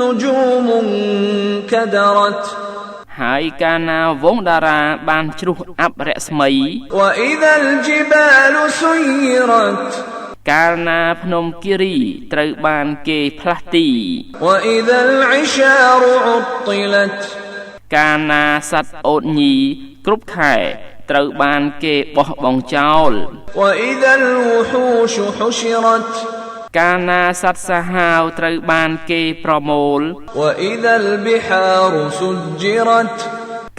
النجوم انكدرت ហើយកាលណាវងតារាបានជ្រុះអាប់រស្មី وإذا الجبال سيرت កាលណាភ្នំគិរីត្រូវបានគេផ្លាស់ទី وإذا العشار عطلت កាលណាសត្វអូតញីគ្រប់ខែត្រូវបានគេបោះបង់ចោល وإذا الوحوش حشرت កាលណាសត្វសាហាវត្រូវបានគេប្រមូល وإذا البحار سجرت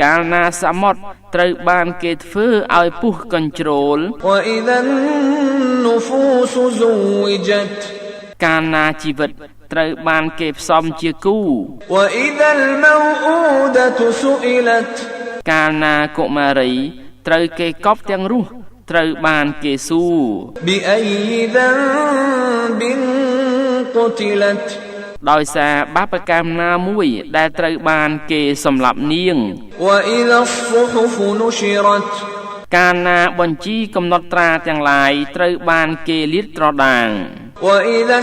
កាលណាសមុទ្រត្រូវបានគេធ្វើឲ្យពុះកញ្ជ្រោល وإذا النفوس زوجت កាលណាជីវិតត្រូវបានគេផ្សំជាគូ وإذا الموءودة سئلت កាលណាកុមារីត្រូវគេកប់ទាំងរស់ត្រូវបានគេសួរ بأي ذنب قتلت ដោយសារបាបកម្មណាមួយដែលត្រូវបានគេសម្លាប់នាង وإذا الصحف نشرت កាលណាបញ្ជីកំណត់ត្រាទាំងឡាយត្រូវបានគេលាតត្រដាង وإذا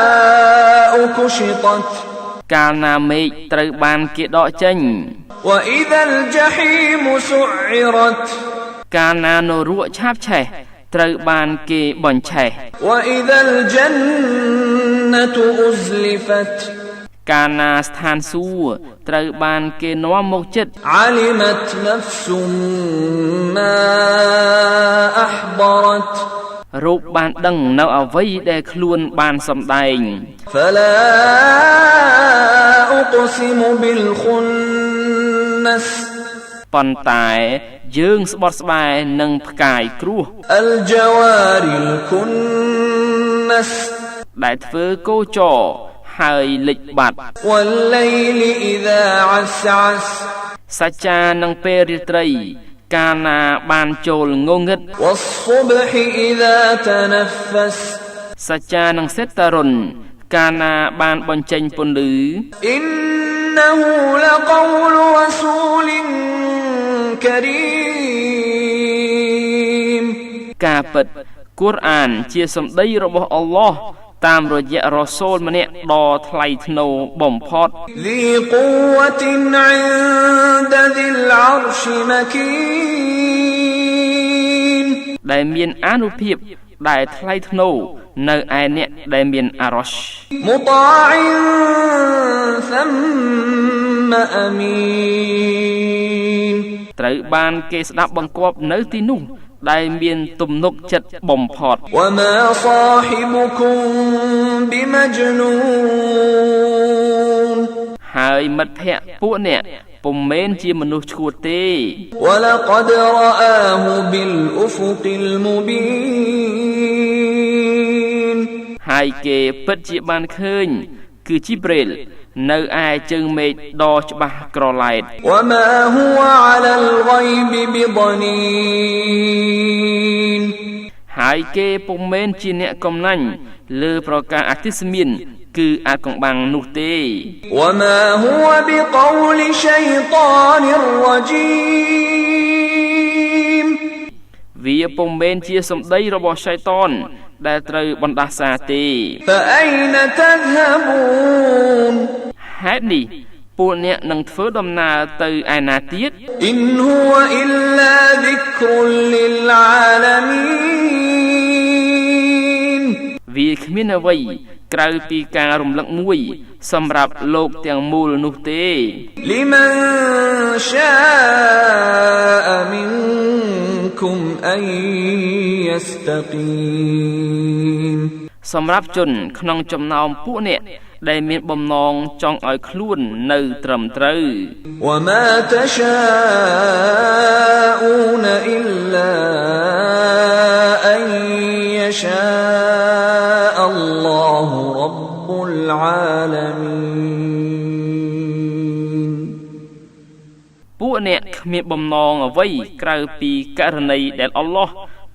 السماء كشطت កាលណាមេឃត្រូវបានគេដកចេញ وإذا الجحيم سعرت កាលណានរកឆាបឆេះត្រូវបានគេបញ្ឆេះ وإذا الجنة أزلفت កាលណាស្ថានសួគ៌ត្រូវបានគេនាំមកចិត្ត علمت نفس ما أحضرت រូបបានដឹងនៅអ្វីដែលខ្លួនបានសម្ដែង فلا أقسم بالخنس ប៉ុន្តែយើងស្បត់ស្បែនឹងផ្កាយគ្រោះ الجوار الكنس ដែលធ្វើគោចរហើយលិចបាត់ والليل إذا عسعس សច្ចានឹងពេលរាត្រីកាលណាបានចូលងងឹត والصبح إذا تنفس សច្ចានឹងសេតរុនកាលណាបានបញ្ចេញពន្លឺ إنه لقول رسول كريم ការពិតកូរអានជាសម្ដីរបស់អល់ឡោះតាមរយៈរ៉ូសូលម្នាក់ដ៏ថ្លៃថ្នូរបំផុត ذي قوة عند ذي العرش مكين ដែលមានអានុភាពដែលថ្លៃថ្នូរនៅឯអ្នកដែលមានអារ៉ស مطاع ثم أمين ត្រូវបានគេស្ដាប់បង្គាប់នៅទីនោះដែលមានទំនុកចិត្តបំផុត وما صاحبكم بمجنون ហើយមិត្តភក្តិពួកអ្នកពុំមែនជាមនុស្សឈួតទេ ولقد رآه بالأفق المبين ហើយគេពិតជាបានឃើញគឺជីប្រេលនៅឯជើងមេឃដ៏ច្បាស់ក្រឡែត وما هو على الغيب بضنين ហើយគេពុំមែនជាអ្នកកំណាញ់លើប្រការអតិសមានគឺអាចកងបាំងនោះទេ وما هو بقول شيطان رجيم វាពុំមែនជាសម្ដីរបស់ឆៃតានដែលត្រូវបណ្ដាសាទេ فأين تذهبون ហេតុនេះពួកអ្នកនឹងធ្វើដំណើរទៅឯណាទៀត إن هو إلا ذكر للعالمين វាគ្មានអ្វីក្រៅពីការរំលឹកមួយសម្រាប់លោកទាំងមូលនោះទេ لمن شاء منكم أن يستقيم សម្រាប់ជនក្នុងចំណោមពួកអ្នកដែលមានបំណងចង់ឲ្យខ្លួននៅត្រឹមត្រូវ وما تشاءون إلا أن يشاء الله رب العالمين ពួកអ្នកគ្មានបំណងអ្វីក្រៅពីករណីដែលអល់ឡោះ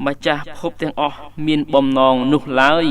ម្ចាស់ភពទាំងអស់មានបំណងនោះឡើយ